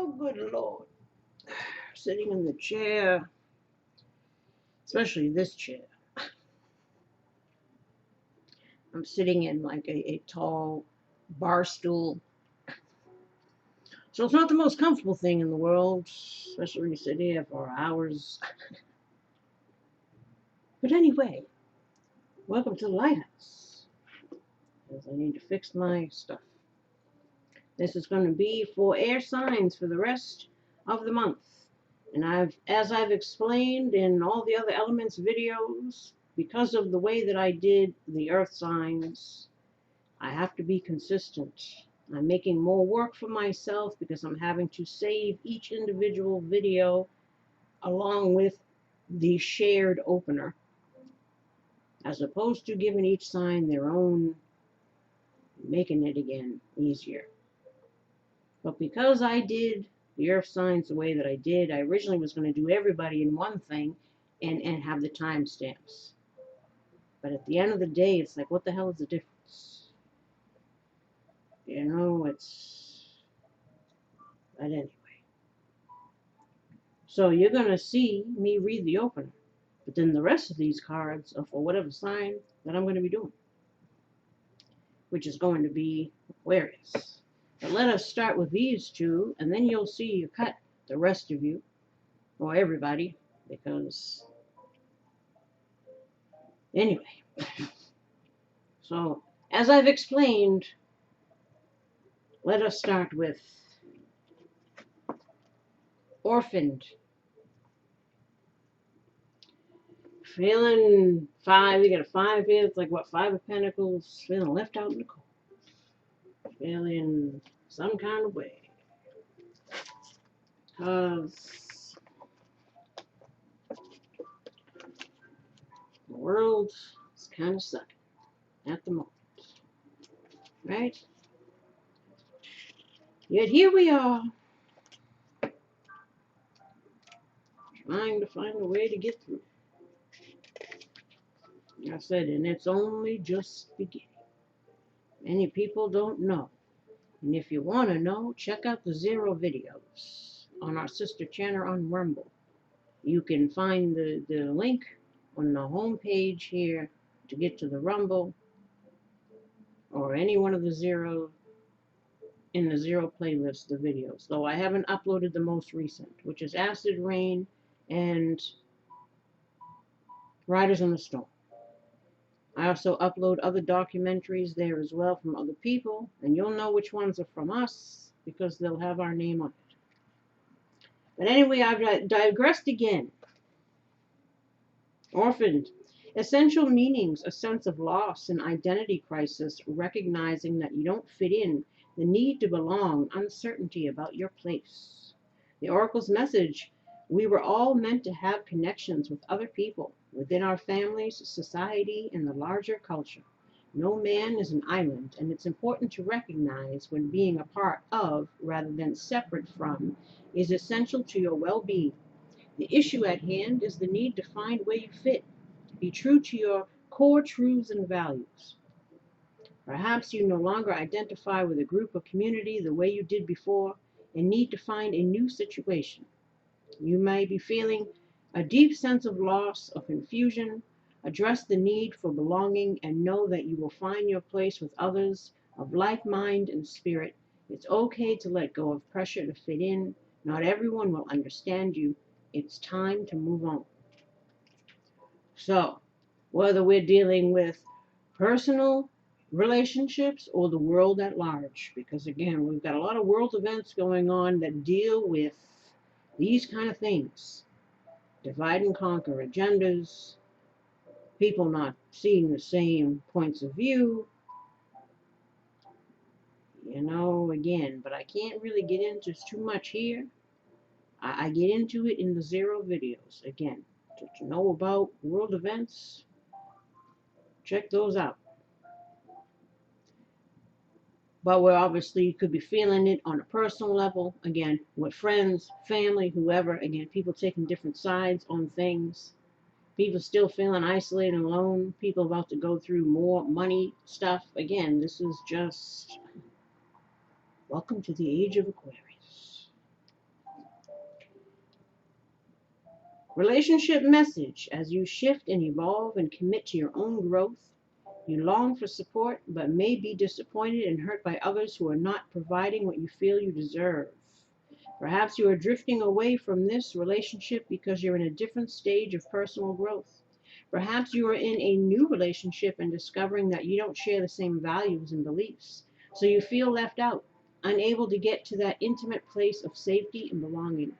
Oh, good Lord. Sitting in the chair, especially this chair. I'm sitting in like a tall bar stool. So it's not the most comfortable thing in the world, especially when you sit here for hours. But anyway, welcome to the lighthouse. Because I need to fix my stuff. This is going to be for air signs for the rest of the month. And as I've explained in all the other elements videos, because of the way that I did the earth signs, I have to be consistent. I'm making more work for myself because I'm having to save each individual video along with the shared opener, as opposed to giving each sign their own, making it again easier. But because I did the earth signs the way that I did, I originally was going to do everybody in one thing and have the timestamps. But at the end of the day, it's like, what the hell is the difference? You know, but anyway. So you're going to see me read the opener. But then the rest of these cards are for whatever sign that I'm going to be doing, which is going to be Aquarius. But let us start with these two, and then you'll see you cut the rest of you, or everybody, because anyway. So, as I've explained, let us start with Orphaned. Feeling five, you got a 5 here, it's like what, 5 of Pentacles, feeling left out in the cold. Feeling some kind of way. Because the world is kind of sucking at the moment. Right? Yet here we are, trying to find a way to get through. Like I said, and it's only just beginning. Many people don't know. And if you want to know, check out the 0 videos on our sister channel on Rumble. You can find the link on the home page here to get to the Rumble, or any one of the 0 in the 0 playlist, the videos. Though I haven't uploaded the most recent, which is Acid Rain and Riders on the Storm. I also upload other documentaries there as well from other people, and you'll know which ones are from us because they'll have our name on it. But anyway, I've digressed again. Orphaned. Essential meanings: a sense of loss and identity crisis, recognizing that you don't fit in, the need to belong, uncertainty about your place. The Oracle's message: we were all meant to have connections with other people, within our families, society, and the larger culture. No man is an island, and it's important to recognize when being a part of, rather than separate from, is essential to your well-being. The issue at hand is the need to find where you fit. Be true to your core truths and values. Perhaps you no longer identify with a group or community the way you did before and need to find a new situation. You may be feeling a deep sense of loss or confusion. Address the need for belonging and know that you will find your place with others of like mind and spirit. It's okay to let go of pressure to fit in. Not everyone will understand you. It's time to move on. So, whether we're dealing with personal relationships or the world at large, because again, we've got a lot of world events going on that deal with these kind of things. Divide and conquer agendas, people not seeing the same points of view, again, but I can't really get into too much here. I get into it in the 0 videos. Again, to know about world events, check those out. But we're obviously could be feeling it on a personal level, again, with friends, family, whoever. Again, people taking different sides on things. People still feeling isolated and alone. People about to go through more money stuff. Again, this is just welcome to the age of Aquarius. Relationship message: as you shift and evolve and commit to your own growth, you long for support but may be disappointed and hurt by others who are not providing what you feel you deserve. Perhaps you are drifting away from this relationship because you're in a different stage of personal growth. Perhaps you are in a new relationship and discovering that you don't share the same values and beliefs, so you feel left out, unable to get to that intimate place of safety and belonging.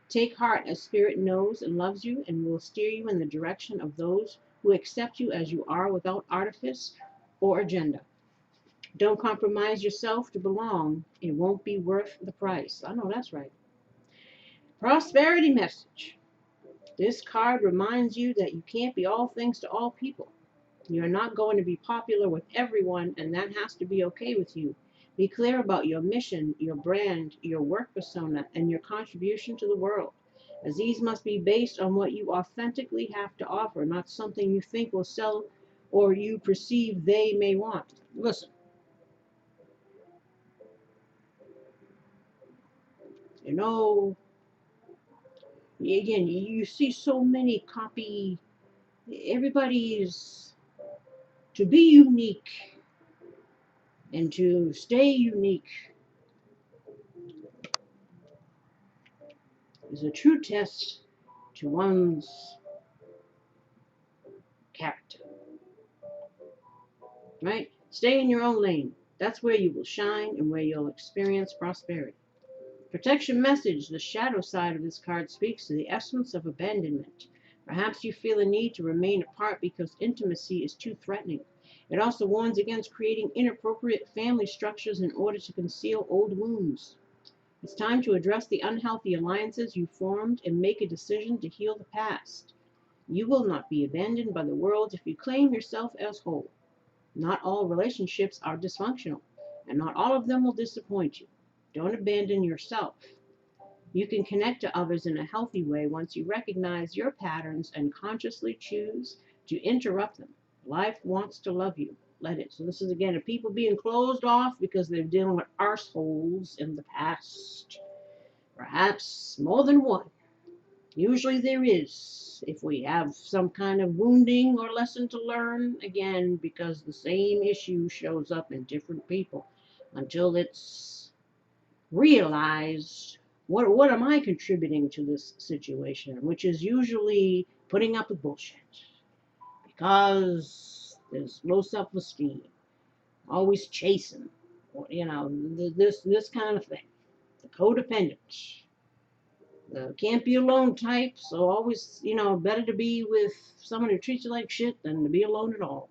Take heart, as Spirit knows and loves you and will steer you in the direction of those who accept you as you are without artifice or agenda. Don't compromise yourself to belong. It won't be worth the price. I know that's right. Prosperity message. This card reminds you that you can't be all things to all people. You're not going to be popular with everyone, and that has to be okay with you. Be clear about your mission, your brand, your work persona, and your contribution to the world, as these must be based on what you authentically have to offer, not something you think will sell or you perceive they may want. Listen, you know, again, you see so many copy, everybody's to be unique and to stay unique is a true test to one's character, right? Stay in your own lane. That's where you will shine and where you'll experience prosperity. Protection message: the shadow side of this card speaks to the essence of abandonment. Perhaps you feel a need to remain apart because intimacy is too threatening. It also warns against creating inappropriate family structures in order to conceal old wounds. It's time to address the unhealthy alliances you formed and make a decision to heal the past. You will not be abandoned by the world if you claim yourself as whole. Not all relationships are dysfunctional, and not all of them will disappoint you. Don't abandon yourself. You can connect to others in a healthy way once you recognize your patterns and consciously choose to interrupt them. Life wants to love you. Let it. So this is again of people being closed off because they're dealing with arseholes in the past. Perhaps more than one. Usually there is, if we have some kind of wounding or lesson to learn, again, because the same issue shows up in different people until it's realized, what am I contributing to this situation, which is usually putting up with bullshit because there's low self-esteem, always chasing, or, this kind of thing, the codependence. Can't be alone type, so always, better to be with someone who treats you like shit than to be alone at all.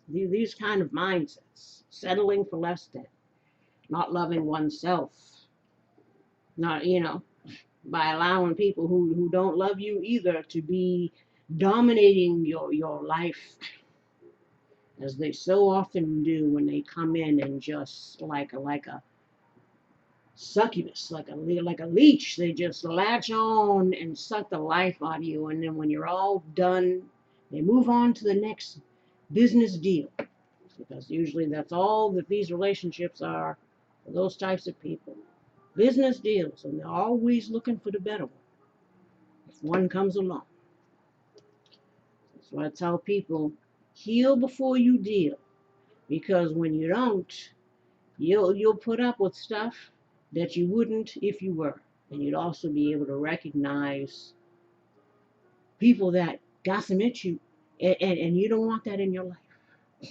These kind of mindsets, settling for less than, not loving oneself, not, by allowing people who don't love you either to be dominating your life, as they so often do when they come in and just like a succubus, like a leech. They just latch on and suck the life out of you, and then when you're all done, they move on to the next business deal, because usually that's all that these relationships are for those types of people. Business deals, and they're always looking for the better one if one comes along. So I tell people, heal before you deal, because when you don't, you'll put up with stuff that you wouldn't if you were. And you'd also be able to recognize people that gossip at you, and you don't want that in your life.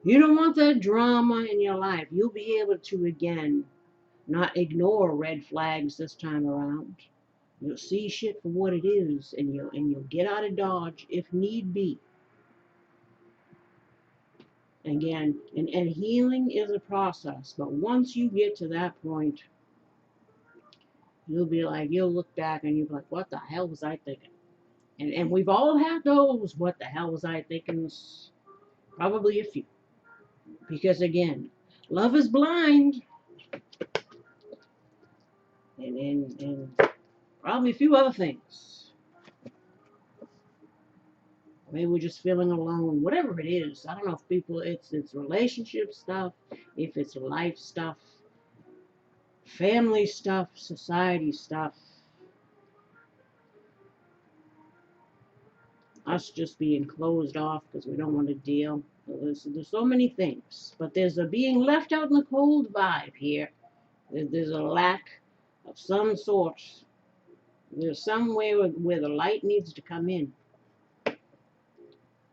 You don't want that drama in your life. You'll be able to, again, not ignore red flags this time around. You'll see shit for what it is, and you'll get out of Dodge if need be. Again, and healing is a process, but once you get to that point, you'll look back and you'll be like, what the hell was I thinking? And we've all had those, what the hell was I thinking? Probably a few. Because again, love is blind, and probably a few other things. Maybe we're just feeling alone, whatever it is. I don't know if people, it's relationship stuff, if it's life stuff, family stuff, society stuff. us just being closed off because we don't want to deal. There's so many things, but there's a being left out in the cold vibe here. There's a lack of some sort. There's somewhere where the light needs to come in.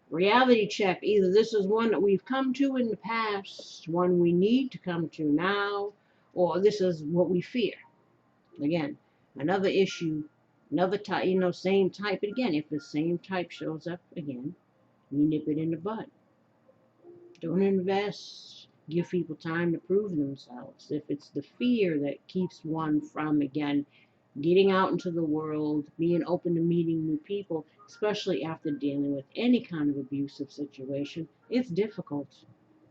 Reality check. Either this is one that we've come to in the past, one we need to come to now, or this is what we fear. Again, another issue, another type, same type. Again, if the same type shows up again, you nip it in the bud. Don't invest. Give people time to prove themselves. If it's the fear that keeps one from, again, getting out into the world, being open to meeting new people, especially after dealing with any kind of abusive situation, it's difficult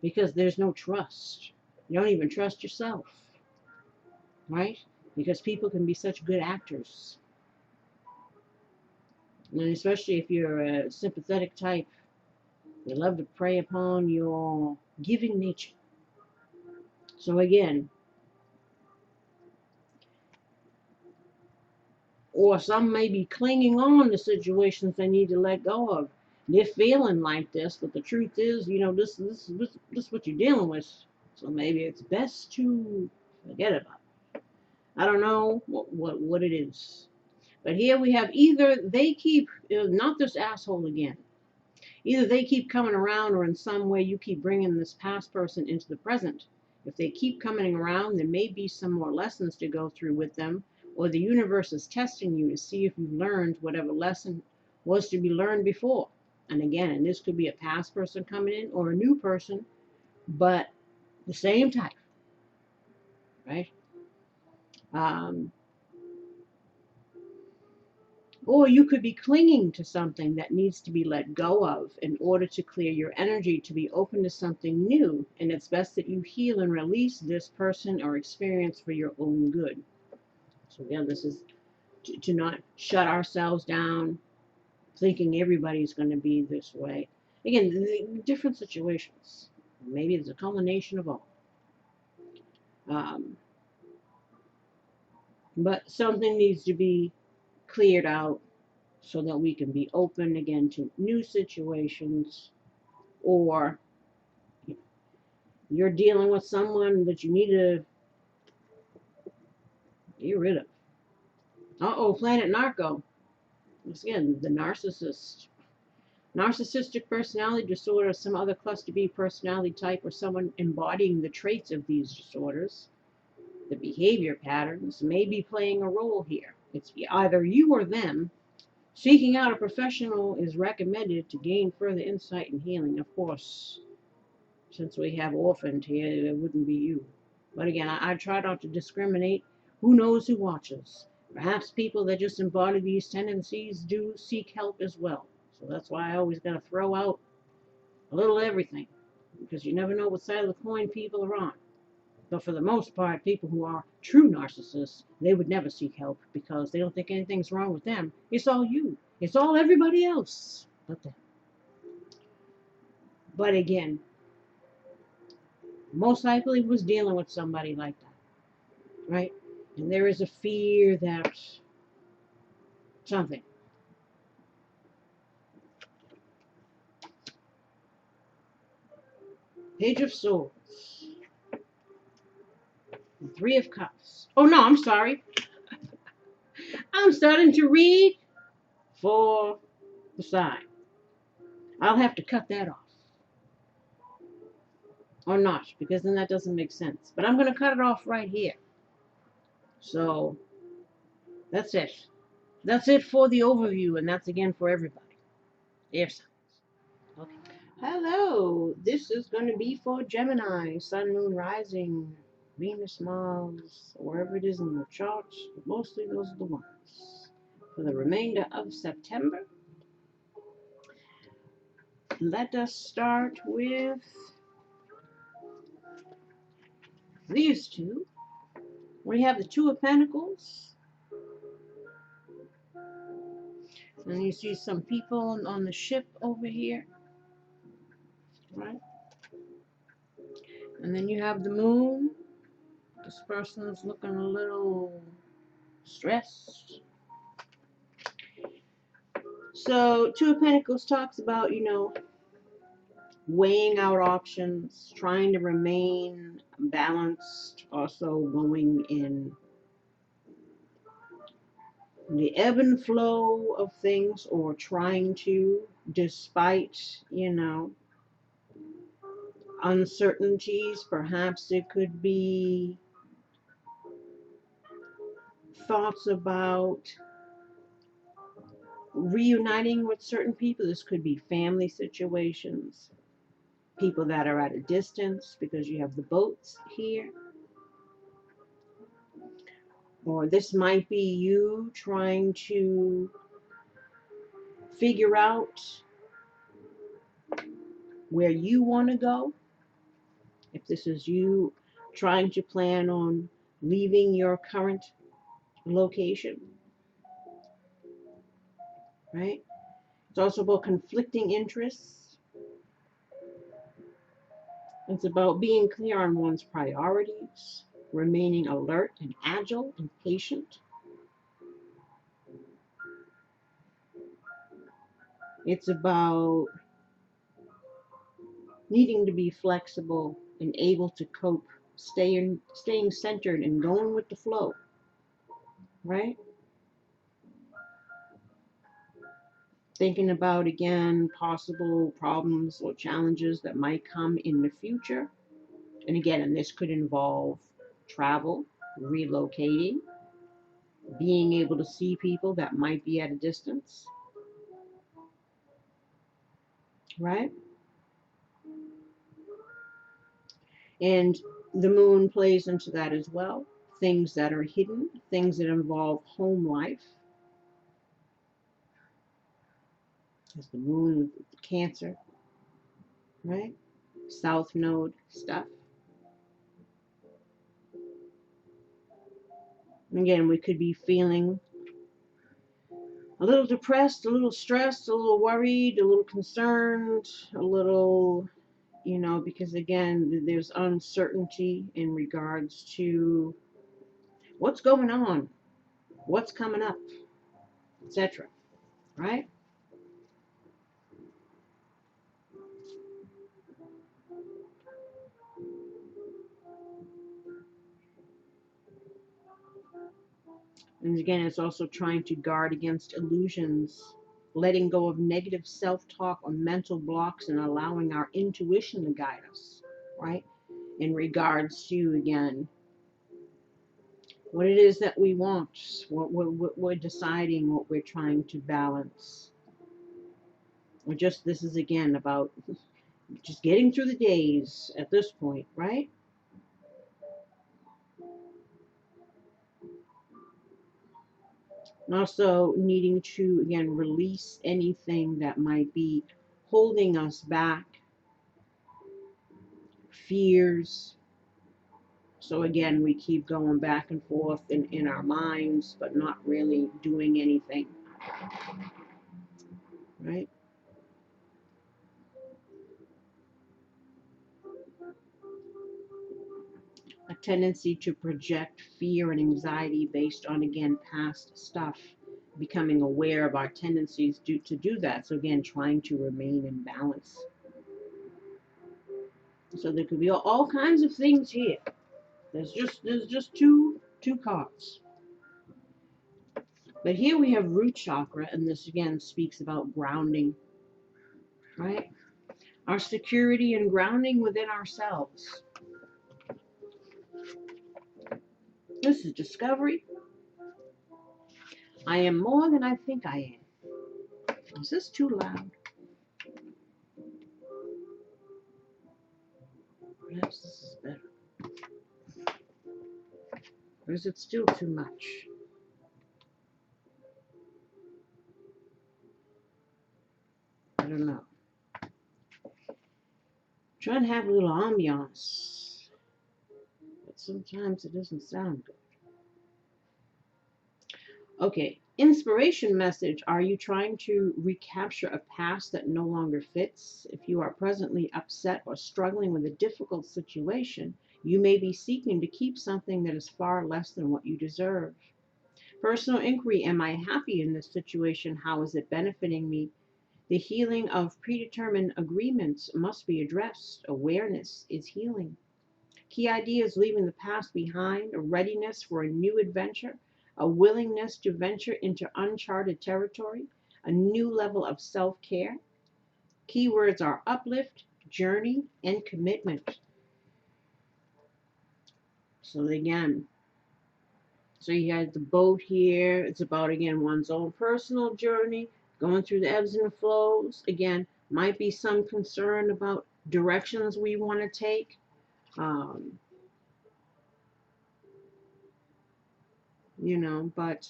because there's no trust. You don't even trust yourself, right? Because people can be such good actors. And especially if you're a sympathetic type, they love to prey upon your giving nature. So again, or some may be clinging on to situations they need to let go of. They're feeling like this, but the truth is, this is what you're dealing with. So maybe it's best to forget about it. I don't know what it is. But here we have either they keep, not this asshole again, either they keep coming around or in some way you keep bringing this past person into the present. If they keep coming around, there may be some more lessons to go through with them, or the universe is testing you to see if you've learned whatever lesson was to be learned before. And again, and this could be a past person coming in or a new person, but the same type, right? Or you could be clinging to something that needs to be let go of in order to clear your energy to be open to something new. And it's best that you heal and release this person or experience for your own good. So again, this is to not shut ourselves down, thinking everybody's going to be this way. Again, different situations. Maybe it's a culmination of all. But something needs to be cleared out so that we can be open again to new situations, or you're dealing with someone that you need to get rid of. Planet Narco. Once again, the narcissist. Narcissistic personality disorder, some other cluster B personality type, or someone embodying the traits of these disorders. The behavior patterns may be playing a role here. It's either you or them. Seeking out a professional is recommended to gain further insight and healing. Of course, since we have Orphaned here, it wouldn't be you. But again, I try not to discriminate. Who knows who watches? Perhaps people that just embody these tendencies do seek help as well. So that's why I always got to throw out a little everything, because you never know what side of the coin people are on. But for the most part, people who are true narcissists, they would never seek help because they don't think anything's wrong with them. It's all you. It's all everybody else but them. But again, most likely was dealing with somebody like that, right? And there is a fear that something. Page of Swords. And Three of Cups. Oh no, I'm sorry. I'm starting to read for the sign. I'll have to cut that off. Or not, because then that doesn't make sense. But I'm going to cut it off right here. So that's it. That's it for the overview, and that's again for everybody. Air signs. Okay. Hello. This is going to be for Gemini, Sun, Moon, Rising, Venus, Mars, wherever it is in the charts. But mostly those are the ones. For the remainder of September, let us start with these two. We have the Two of Pentacles. And you see some people on the ship over here. Right? And then you have the Moon. This person is looking a little stressed. So, Two of Pentacles talks about, weighing out options, trying to remain balanced, also going in the ebb and flow of things, or trying to, despite, uncertainties. Perhaps it could be thoughts about reuniting with certain people. This could be family situations, people that are at a distance, because you have the boats here. Or this might be you trying to figure out where you want to go. If this is you trying to plan on leaving your current location, right? It's also about conflicting interests. It's about being clear on one's priorities, remaining alert and agile and patient. It's about needing to be flexible and able to cope, staying centered and going with the flow, right? Thinking about, again, possible problems or challenges that might come in the future. And again, and this could involve travel, relocating, being able to see people that might be at a distance, right? And the moon plays into that as well. Things that are hidden, things that involve home life. As the moon with Cancer, right? South node stuff. And again, we could be feeling a little depressed, a little stressed, a little worried, a little concerned, a little, because again, there's uncertainty in regards to what's going on, what's coming up, etc. Right? And again, it's also trying to guard against illusions, letting go of negative self-talk or mental blocks, and allowing our intuition to guide us, right? In regards to, again, what it is that we want, what we're deciding, what we're trying to balance. This is again about just getting through the days at this point, right? And also needing to, again, release anything that might be holding us back, fears. So again, we keep going back and forth in our minds, but not really doing anything, right? A tendency to project fear and anxiety based on, again, past stuff, becoming aware of our tendencies to do that. So again, trying to remain in balance. So there could be all kinds of things here. There's just two cards. But here we have root chakra, and this again speaks about grounding, right? Our security and grounding within ourselves. This is discovery. I am more than I think I am. Is this too loud? Perhaps this is better. Or is it still too much? I don't know. Trying to have a little ambiance, but sometimes it doesn't sound good. Okay, inspiration message. Are you trying to recapture a past that no longer fits? If you are presently upset or struggling with a difficult situation, you may be seeking to keep something that is far less than what you deserve. Personal inquiry, am I happy in this situation? How is it benefiting me? The healing of predetermined agreements must be addressed. Awareness is healing. Key ideas: leaving the past behind, a readiness for a new adventure, a willingness to venture into uncharted territory, a new level of self-care. Keywords are uplift, journey, and commitment. So again, so you had the boat here. It's about, again, one's own personal journey, going through the ebbs and flows. Again, might be some concern about directions we want to take. Um, but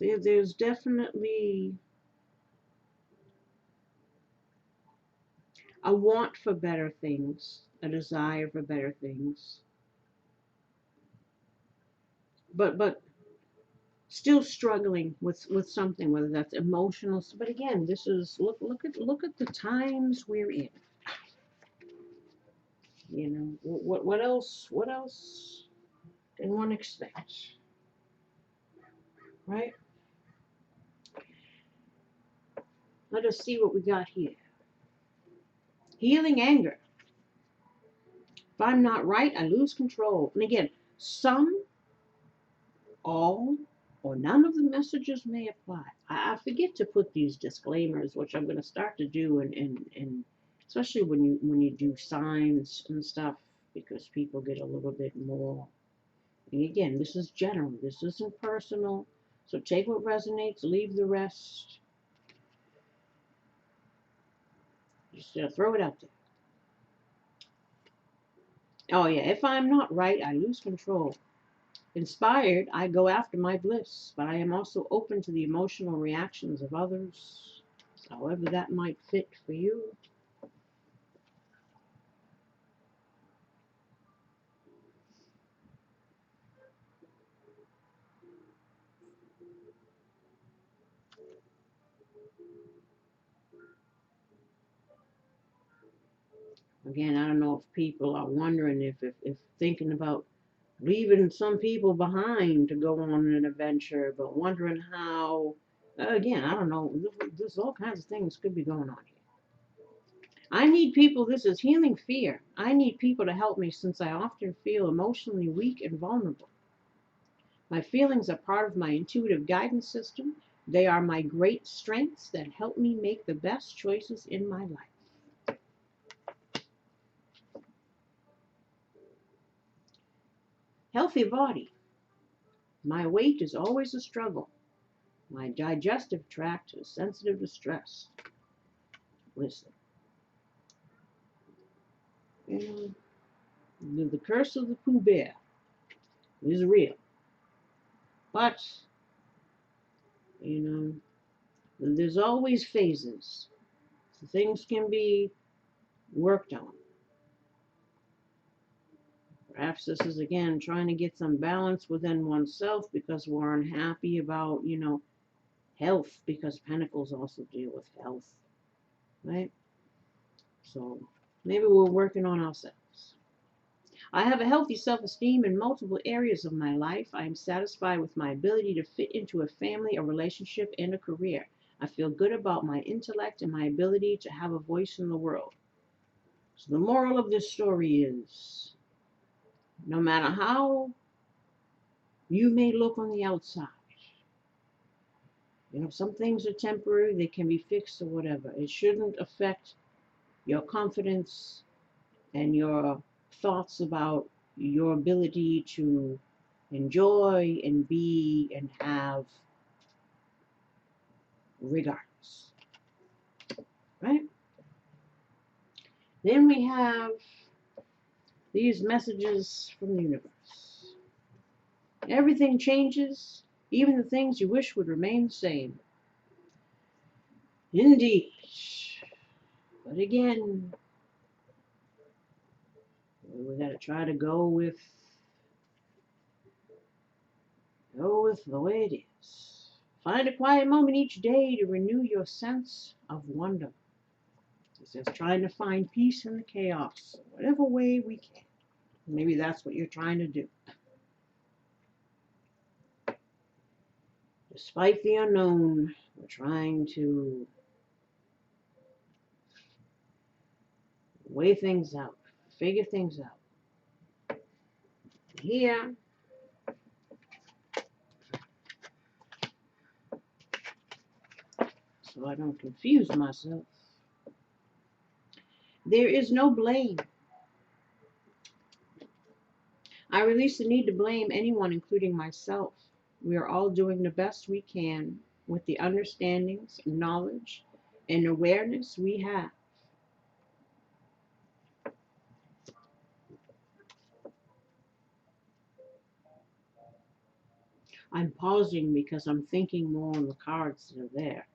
there's definitely a want for better things, a desire for better things, but still struggling with something, whether that's emotional. But again, this is, look at the times we're in. What else can one expect, right? Let us see what we got here. Healing anger. If I'm not right, I lose control. And again, some, all, or none of the messages may apply. I forget to put these disclaimers, which I'm going to start to do, and especially when you do signs and stuff, because people get a little bit more. And again, this is general. This isn't personal. So take what resonates, leave the rest. Just throw it out there. Oh yeah, if I'm not right, I lose control. Inspired, I go after my bliss, but I am also open to the emotional reactions of others, however that might fit for you. Again, I don't know if people are wondering if thinking about leaving some people behind to go on an adventure, but wondering how. Again, I don't know. There's all kinds of things could be going on here. I need people. This is healing fear. I need people to help me since I often feel emotionally weak and vulnerable. My feelings are part of my intuitive guidance system. They are my great strengths that help me make the best choices in my life. Healthy body. My weight is always a struggle. My digestive tract is sensitive to stress. Listen, you the curse of the Pooh Bear is real. But, you know, there's always phases. So things can be worked on. Perhaps this is, again, trying to get some balance within oneself because we're unhappy about, health, because Pentacles also deal with health, right? So maybe we're working on ourselves. I have a healthy self-esteem in multiple areas of my life. I am satisfied with my ability to fit into a family, a relationship, and a career. I feel good about my intellect and my ability to have a voice in the world. So the moral of this story is, no matter how you may look on the outside, some things are temporary, they can be fixed or whatever. It shouldn't affect your confidence and your thoughts about your ability to enjoy and be and have, regardless. Right? Then we have these messages from the universe. Everything changes, even the things you wish would remain the same. Indeed. But again, we got to try to go with the way it is. Find a quiet moment each day to renew your sense of wonder. It says trying to find peace in the chaos, whatever way we can. Maybe that's what you're trying to do. Despite the unknown, we're trying to weigh things out, figure things out. Here, so I don't confuse myself, there is no blame. I release the need to blame anyone, including myself. We are all doing the best we can with the understandings, knowledge, and awareness we have. I'm pausing because I'm thinking more on the cards that are there.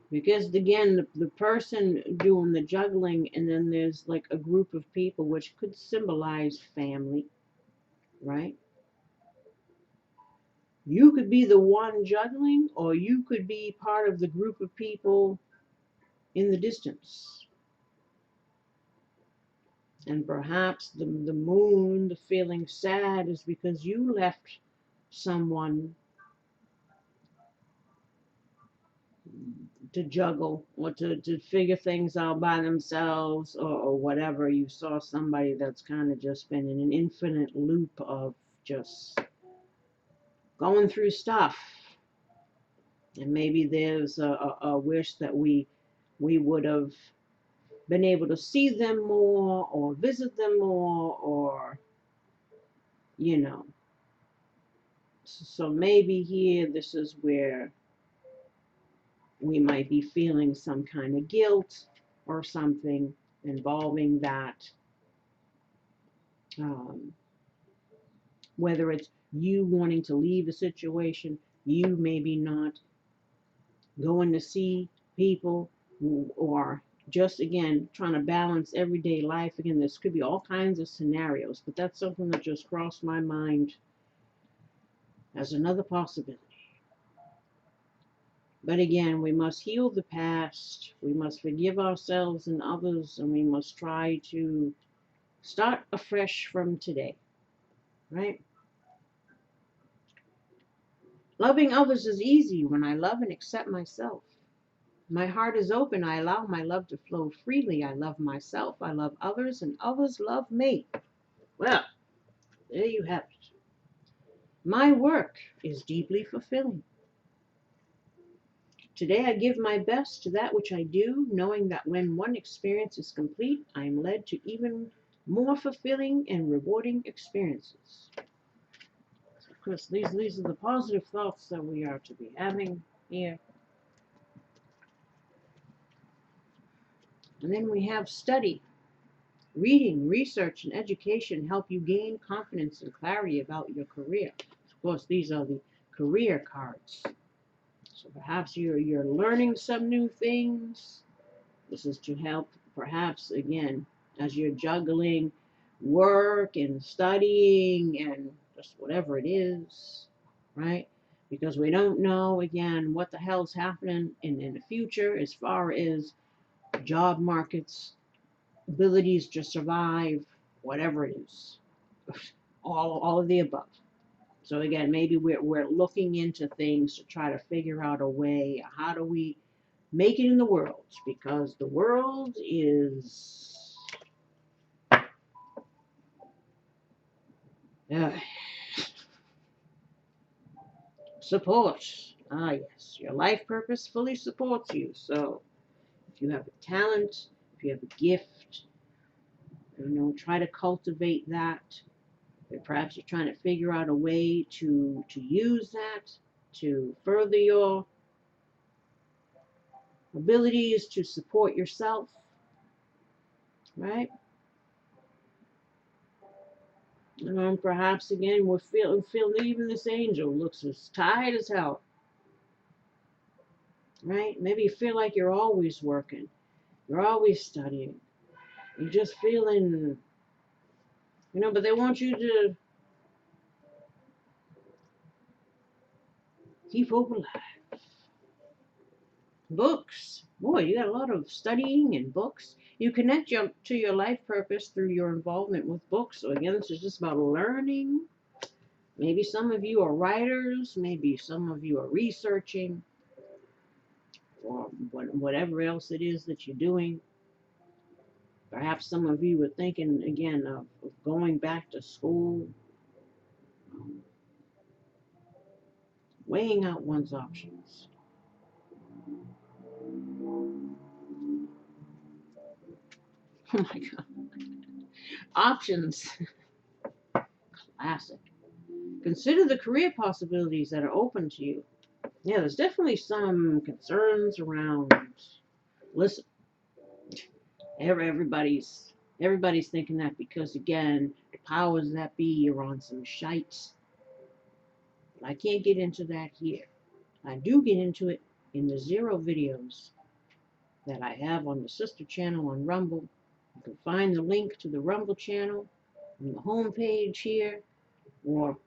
Because again, the person doing the juggling, and then there's like a group of people, which could symbolize family, right? You could be the one juggling, or you could be part of the group of people in the distance. And perhaps the moon, the feeling sad, is because you left someone to juggle or to figure things out by themselves, or whatever. You saw somebody that's kind of just been in an infinite loop of just going through stuff. And maybe there's a wish that we would have been able to see them more or visit them more, or, you know. So maybe here, this is where we might be feeling some kind of guilt or something involving that. Whether it's you wanting to leave a situation, you maybe not going to see people, or just again trying to balance everyday life. Again, this could be all kinds of scenarios, but that's something that just crossed my mind as another possibility. But again, we must heal the past, we must forgive ourselves and others, and we must try to start afresh from today, right? Loving others is easy when I love and accept myself. My heart is open. I allow my love to flow freely. I love myself. I love others, and others love me. Well, there you have it. My work is deeply fulfilling. Today I give my best to that which I do, knowing that when one experience is complete, I am led to even more fulfilling and rewarding experiences. So of course, these are the positive thoughts that we are to be having here. And then we have study. Reading, research, and education help you gain confidence and clarity about your career. Of course, these are the career cards. So perhaps you're learning some new things. This is to help, perhaps, again, as you're juggling work and studying and just whatever it is, right? Because we don't know, again, what the hell's happening in the future as far as job markets, abilities to survive, whatever it is, all of the above. So again, maybe we're looking into things to try to figure out a way. How do we make it in the world? Because the world is support. Ah, yes, your life purpose fully supports you. So if you have a talent, if you have a gift, try to cultivate that. Perhaps you're trying to figure out a way to use that to further your abilities to support yourself, right? And perhaps again we're feel even this angel looks as tired as hell, right? Maybe you feel like you're always working, you're always studying, you're just feeling, but they want you to Keep hope alive. Books. Boy, you got a lot of studying and books. You connect to your life purpose through your involvement with books. So again, this is just about learning. Maybe some of you are writers. Maybe some of you are researching. Or whatever else it is that you're doing. Perhaps some of you are thinking, again, of going back to school. Weighing out one's options. Oh my God. Options. Classic. Consider the career possibilities that are open to you. Yeah, there's definitely some concerns around. Listen, everybody's thinking that because, again, the powers that be are on some shites. But I can't get into that here. I do get into it in the Zero videos that I have on the sister channel on Rumble. You can find the link to the Rumble channel on the home page here, or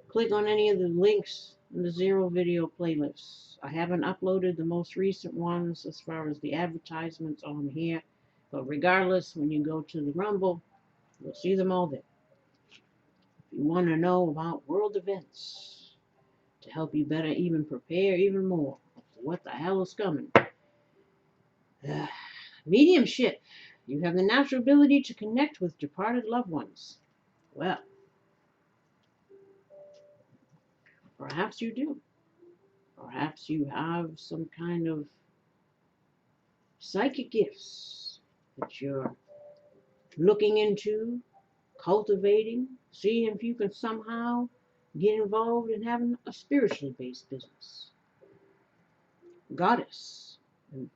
click on any of the links in the Zero video playlists. I haven't uploaded the most recent ones as far as the advertisements on here, but regardless, when you go to the Rumble, you'll see them all there. If you want to know about world events to help you better even prepare even more for what the hell is coming. Mediumship. You have the natural ability to connect with departed loved ones. Well, perhaps you do. Perhaps you have some kind of psychic gifts that you're looking into, cultivating, seeing if you can somehow get involved in having a spiritually based business. Goddess.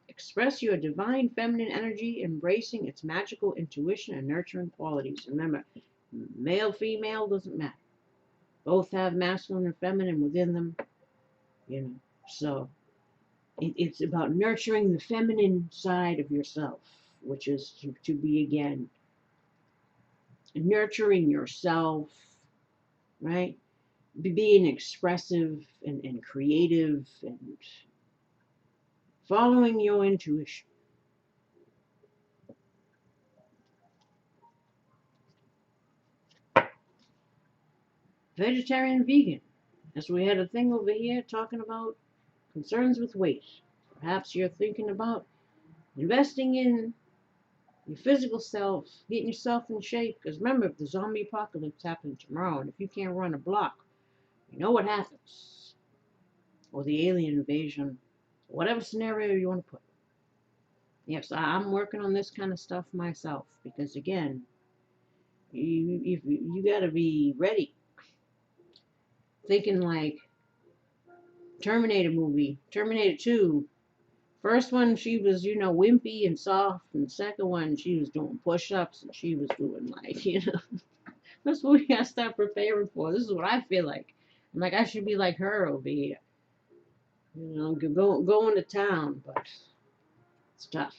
Express your divine feminine energy, embracing its magical intuition and nurturing qualities. Remember, male, female doesn't matter. Both have masculine and feminine within them, So it's about nurturing the feminine side of yourself, which is to be, again, nurturing yourself, right? Being expressive and creative and following your intuition. Vegetarian, vegan. As we had a thing over here talking about concerns with weight. Perhaps you're thinking about investing in your physical self, getting yourself in shape. Because remember, if the zombie apocalypse happened tomorrow, and if you can't run a block, you know what happens. Or the alien invasion, whatever scenario you want to put. Yes, I'm working on this kind of stuff myself. Because again, you got to be ready. Thinking like Terminator movie, Terminator 2. First one, she was, wimpy and soft. And the second one, she was doing push-ups and she was doing that's what we got to start preparing for. This is what I feel like. I'm like, I should be like her over here. Going to town, but it's tough.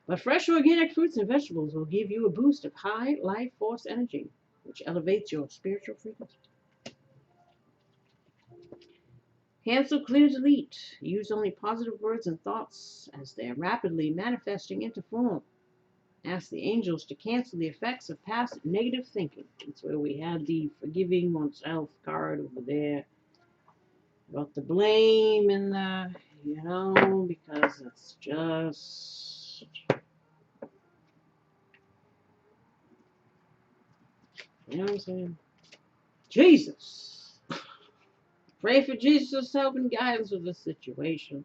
But fresh organic fruits and vegetables will give you a boost of high life force energy, which elevates your spiritual frequency. Cancel, clear, delete. Use only positive words and thoughts as they are rapidly manifesting into form. Ask the angels to cancel the effects of past negative thinking. That's where we had the forgiving oneself card over there. About the blame and because it's just... You know what I'm saying? Jesus! Pray for Jesus' help and guidance with this situation.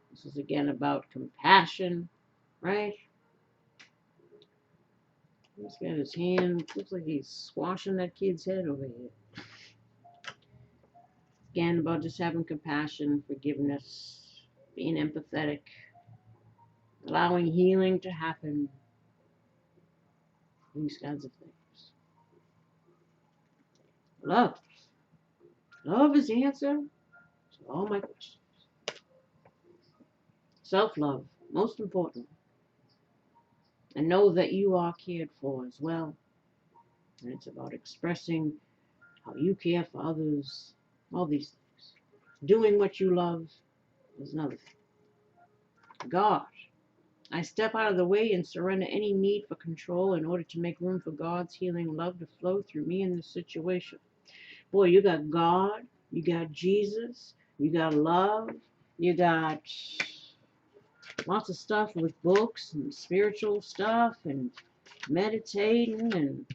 This is again about compassion, right? He's got his hand, looks like he's squashing that kid's head over here. Again, about just having compassion, forgiveness, being empathetic, allowing healing to happen, these kinds of things. Love. Love is the answer to all my questions. Self-love, most important. And know that you are cared for as well. And it's about expressing how you care for others, all these things. Doing what you love is another thing. God. I step out of the way and surrender any need for control in order to make room for God's healing love to flow through me in this situation. Boy, you got God, you got Jesus, you got love, you got lots of stuff with books and spiritual stuff and meditating and,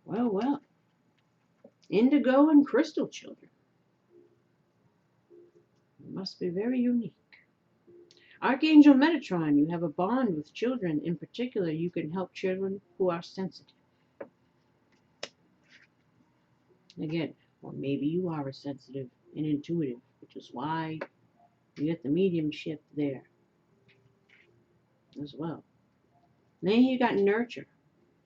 well, indigo and crystal children. It must be very unique. Archangel Metatron, you have a bond with children. In particular, you can help children who are sensitive. Again, or maybe you are a sensitive and intuitive, which is why you get the mediumship there as well. Then you got nurture.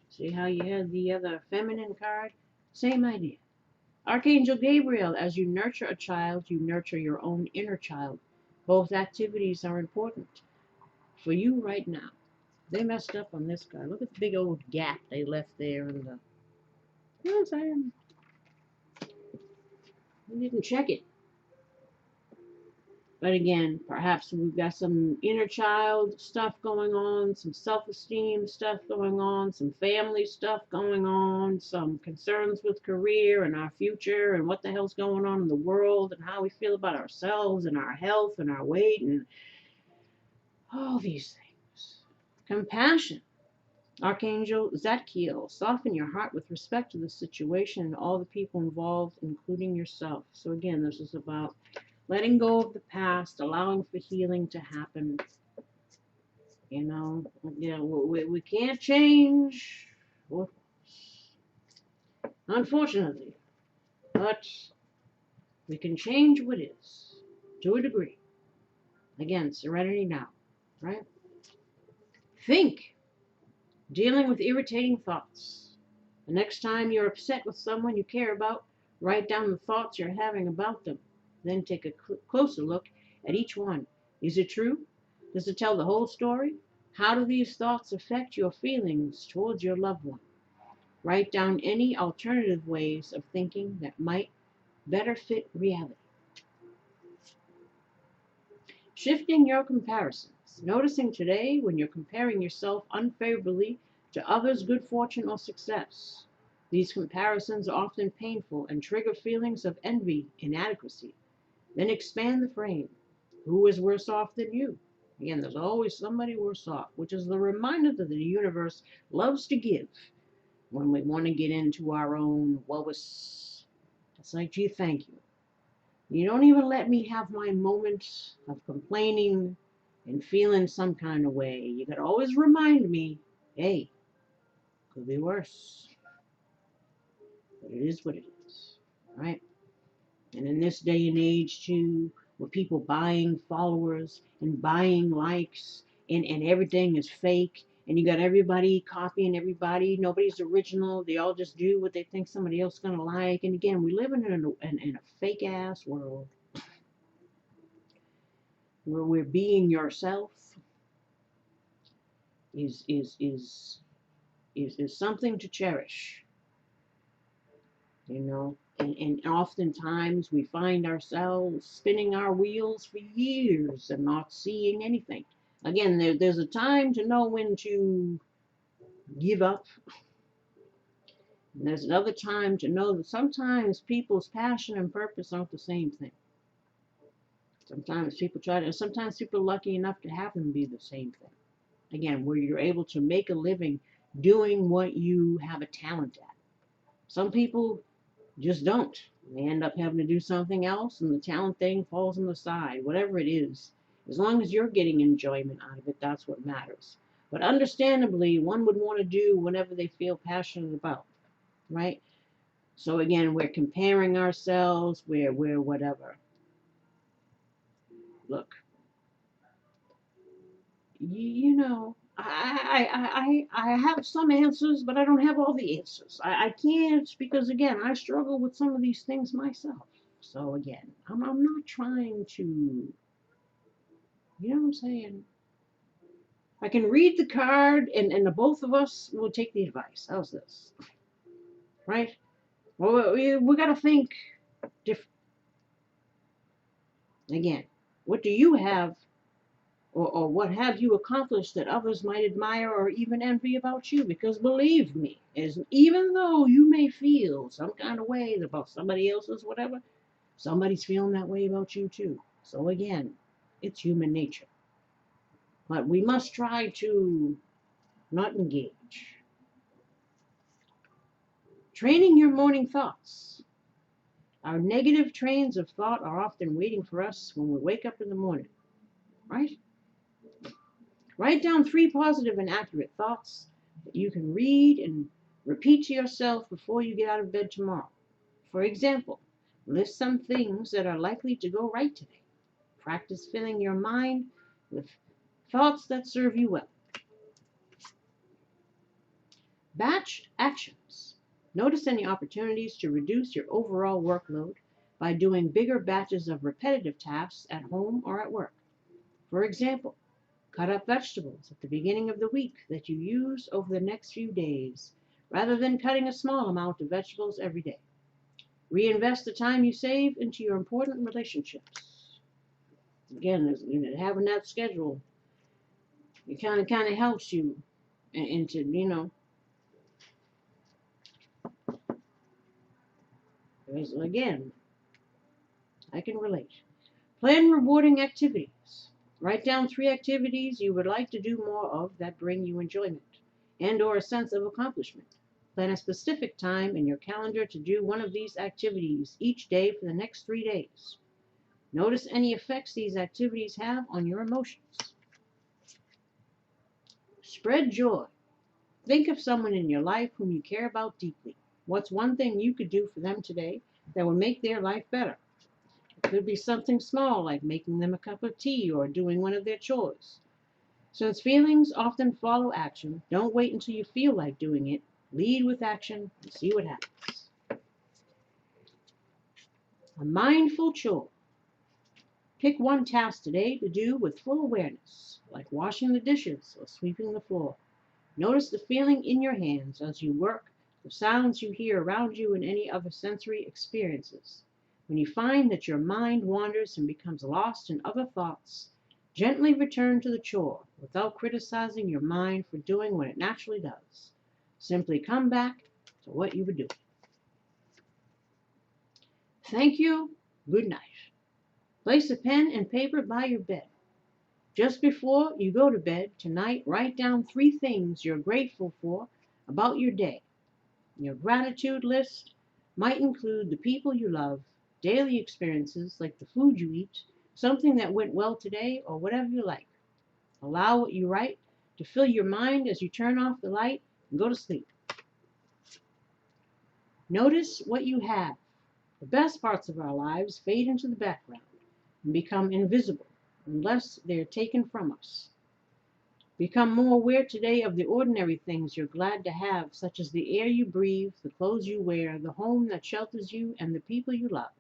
See how you had the other feminine card? Same idea. Archangel Gabriel, as you nurture a child, you nurture your own inner child. Both activities are important for you right now. They messed up on this card. Look at the big old gap they left there in the. You know what I'm saying? They didn't check it. But again, perhaps we've got some inner child stuff going on, some self-esteem stuff going on, some family stuff going on, some concerns with career and our future and what the hell's going on in the world and how we feel about ourselves and our health and our weight and all these things. Compassion. Archangel Zadkiel, soften your heart with respect to the situation and all the people involved, including yourself. So again, this is about letting go of the past, allowing for healing to happen. You know, we can't change, unfortunately, but we can change what is, to a degree. Again, serenity now, right? Think, dealing with irritating thoughts. The next time you're upset with someone you care about, write down the thoughts you're having about them. Then take a closer look at each one. Is it true? Does it tell the whole story? How do these thoughts affect your feelings towards your loved one? Write down any alternative ways of thinking that might better fit reality. Shifting your comparisons. Noticing today when you're comparing yourself unfavorably to others' good fortune or success. These comparisons are often painful and trigger feelings of envy, inadequacy. Then expand the frame. Who is worse off than you? Again, there's always somebody worse off, which is the reminder that the universe loves to give when we want to get into our own woe is. It's like, gee, thank you. You don't even let me have my moments of complaining and feeling some kind of way. You could always remind me, hey, could be worse. But it is what it is, right? And in this day and age, too, with people buying followers and buying likes and everything is fake and you got everybody copying everybody, nobody's original, they all just do what they think somebody else is going to like. And again, we live in a fake ass world where we're being yourself is something to cherish, you know. And oftentimes we find ourselves spinning our wheels for years and not seeing anything. Again, there's a time to know when to give up. And there's another time to know that sometimes people's passion and purpose aren't the same thing. Sometimes people are lucky enough to have them be the same thing. Again, where you're able to make a living doing what you have a talent at. Some people just don't. They end up having to do something else and the talent thing falls on the side, whatever it is. As long as you're getting enjoyment out of it, that's what matters. But understandably, one would want to do whatever they feel passionate about, right? So again, we're comparing ourselves, we're whatever. Look, you know, I have some answers, but I don't have all the answers. I can't because again, I struggle with some of these things myself. So again, I'm not trying to, you know what I'm saying? I can read the card, and the both of us will take the advice. How's this? Right? Well, we got to think different. Again, what do you have, or what have you accomplished that others might admire or even envy about you? Because believe me, even though you may feel some kind of way about somebody else's whatever, somebody's feeling that way about you too. So again, it's human nature. But we must try to not engage. Training your morning thoughts. Our negative trains of thought are often waiting for us when we wake up in the morning, right? Write down 3 positive and accurate thoughts that you can read and repeat to yourself before you get out of bed tomorrow. For example, list some things that are likely to go right today. Practice filling your mind with thoughts that serve you well. Batch actions. Notice any opportunities to reduce your overall workload by doing bigger batches of repetitive tasks at home or at work. For example, cut up vegetables at the beginning of the week that you use over the next few days, rather than cutting a small amount of vegetables every day. Reinvest the time you save into your important relationships. Again, having that schedule, it kind of helps you into, because again, I can relate. Plan rewarding activities. Write down 3 activities you would like to do more of that bring you enjoyment and or a sense of accomplishment. Plan a specific time in your calendar to do one of these activities each day for the next 3 days. Notice any effects these activities have on your emotions. Spread joy. Think of someone in your life whom you care about deeply. What's one thing you could do for them today that would make their life better? It could be something small like making them a cup of tea or doing one of their chores. Since feelings often follow action, don't wait until you feel like doing it. Lead with action and see what happens. A mindful chore. Pick one task today to do with full awareness, like washing the dishes or sweeping the floor. Notice the feeling in your hands as you work, the sounds you hear around you, and any other sensory experiences. When you find that your mind wanders and becomes lost in other thoughts, gently return to the chore without criticizing your mind for doing what it naturally does. Simply come back to what you were doing. Thank you. Good night. Place a pen and paper by your bed. Just before you go to bed tonight, write down 3 things you're grateful for about your day. Your gratitude list might include the people you love, daily experiences like the food you eat, something that went well today, or whatever you like. Allow what you write to fill your mind as you turn off the light and go to sleep. Notice what you have. The best parts of our lives fade into the background and become invisible unless they're taken from us. Become more aware today of the ordinary things you're glad to have, such as the air you breathe, the clothes you wear, the home that shelters you, and the people you love.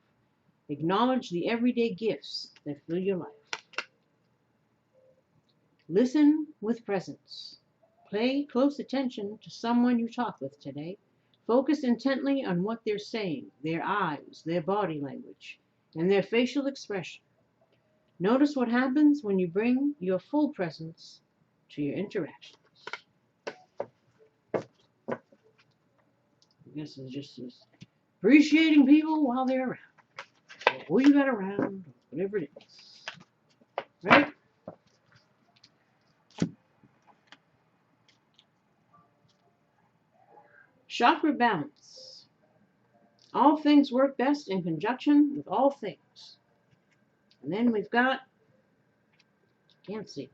Acknowledge the everyday gifts that fill your life. Listen with presence. Pay close attention to someone you talk with today. Focus intently on what they're saying, their eyes, their body language, and their facial expression. Notice what happens when you bring your full presence to your interactions. I guess it's just appreciating people while they're around. Or who you got around, whatever it is. Right? Chakra balance. All things work best in conjunction with all things. And then we've got, can't see.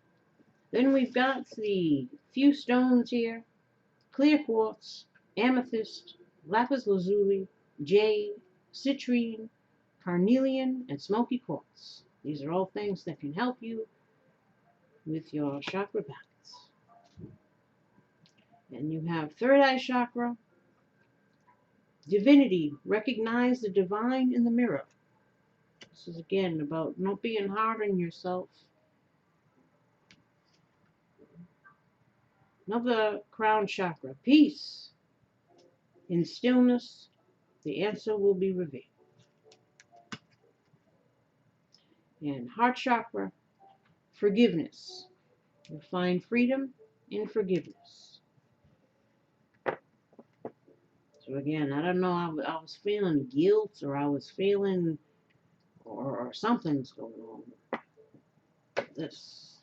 Then we've got the few stones here: clear quartz, amethyst, lapis lazuli, jade, citrine, carnelian, and smoky quartz. These are all things that can help you with your chakra balance. And you have third eye chakra. Divinity. Recognize the divine in the mirror. This is again about not being hard on yourself. Another crown chakra. Peace. In stillness, the answer will be revealed. And heart chakra. Forgiveness. You'll find freedom in forgiveness. So again, I don't know, I was feeling guilt, or I was feeling, or something's going on with this.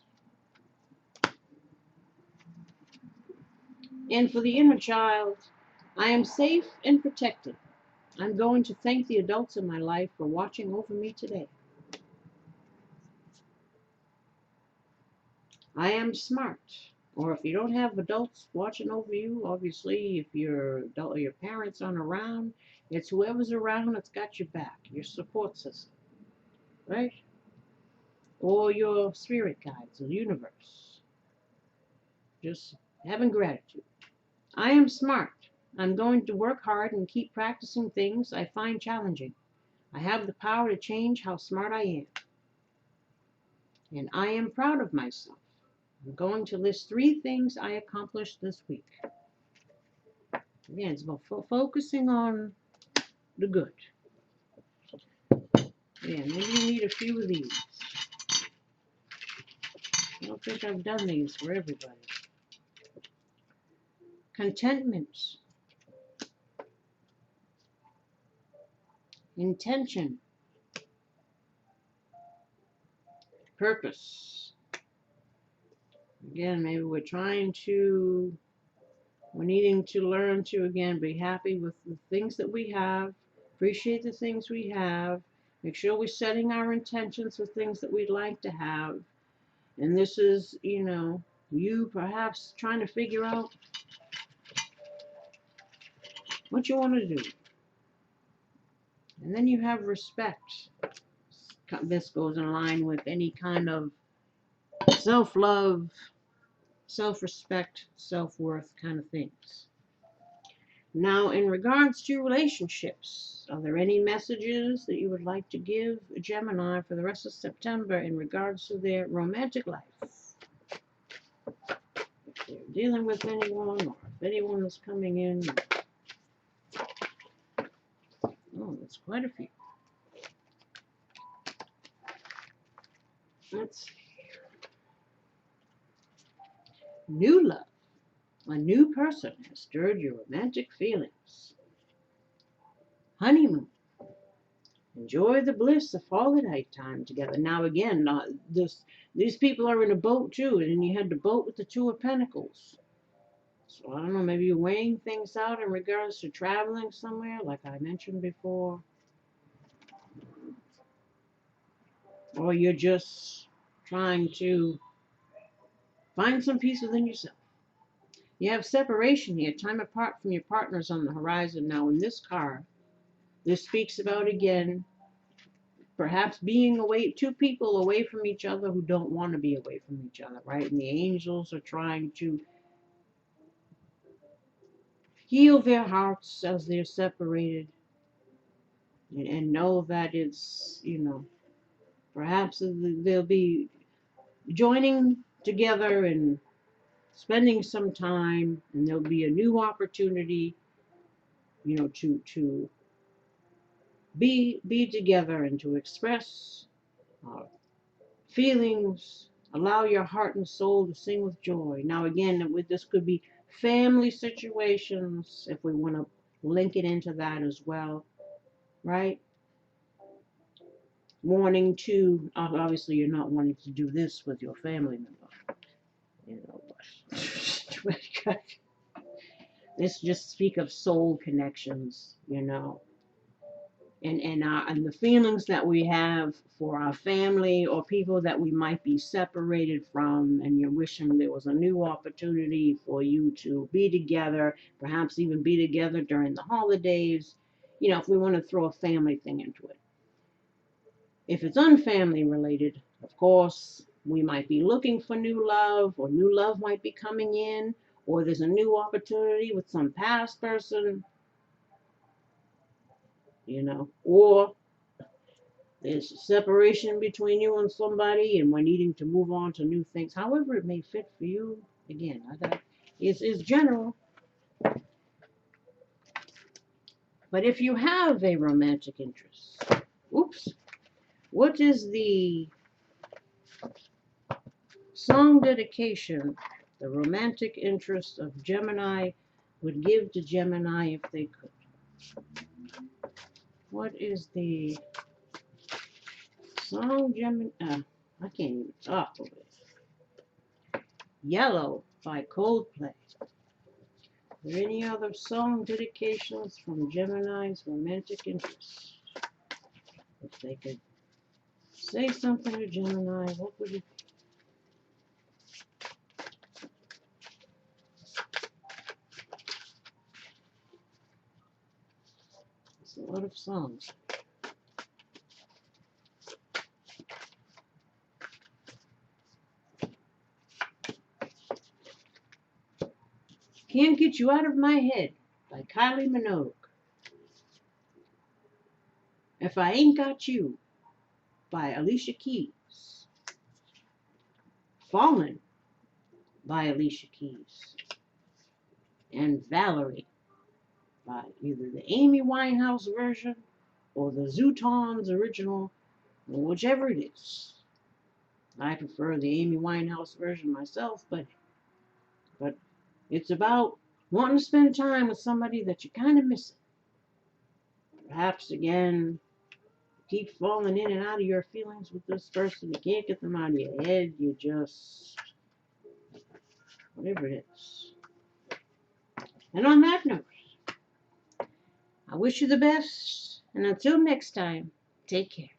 And for the inner child, I am safe and protected. I'm going to thank the adults in my life for watching over me today. I am smart. Or if you don't have adults watching over you, obviously, if your parents aren't around, it's whoever's around that's got your back, your support system, right? Or your spirit guides, the universe. Just having gratitude. I am smart. I'm going to work hard and keep practicing things I find challenging. I have the power to change how smart I am. And I am proud of myself. I'm going to list 3 things I accomplished this week. Again, it's about focusing on the good. Yeah, maybe you need a few of these. I don't think I've done these for everybody. Contentment. Intention. Purpose. Again, maybe we're needing to learn to, again, be happy with the things that we have, appreciate the things we have, make sure we're setting our intentions for things that we'd like to have. And this is, you perhaps trying to figure out what you want to do. And then you have respect. This goes in line with any kind of self-love, self-respect, self-worth kind of things. Now, in regards to relationships, are there any messages that you would like to give a Gemini for the rest of September in regards to their romantic life? If they're dealing with anyone, or if anyone is coming in. Oh, that's quite a few. Let's see. New love. A new person has stirred your romantic feelings. Honeymoon. Enjoy the bliss of holiday time together. Now again, these people are in a boat too, and you had the boat with the 2 of Pentacles. So I don't know, maybe you're weighing things out in regards to traveling somewhere, like I mentioned before. Or you're just trying to find some peace within yourself. You have separation here, time apart from your partners on the horizon. Now in this card, this speaks about, again, perhaps being away, 2 people away from each other who don't want to be away from each other, right? And the angels are trying to heal their hearts as they're separated, and know that it's, perhaps they'll be joining together and spending some time, and there'll be a new opportunity, to be together and to express feelings, allow your heart and soul to sing with joy. Now again, this could be family situations, if we want to link it into that as well, right? Wanting to, obviously you're not wanting to do this with your family member, but this just speak of soul connections, and the feelings that we have for our family or people that we might be separated from, and you're wishing there was a new opportunity for you to be together, perhaps even be together during the holidays, if we want to throw a family thing into it. If it's unfamily related, of course, we might be looking for new love, or new love might be coming in, or there's a new opportunity with some past person, or there's a separation between you and somebody, and we're needing to move on to new things. However it may fit for you. Again, is general. But if you have a romantic interest, oops, what is the song dedication the romantic interest of Gemini would give to Gemini if they could? What is the song Gemini? I can't even talk over it. Yellow by Coldplay. Are there any other song dedications from Gemini's romantic interest? If they could say something to Gemini, what would it be? It's a lot of songs. Can't Get You Out of My Head by Kylie Minogue. If I Ain't Got You by Alicia Keys. Fallen by Alicia Keys. And Valerie by either the Amy Winehouse version or the Zootons original, or whichever it is. I prefer the Amy Winehouse version myself, but it's about wanting to spend time with somebody that you kind of miss. Perhaps again, keep falling in and out of your feelings with this person. You can't get them out of your head. You just, whatever it is. And on that note, I wish you the best. And until next time, take care.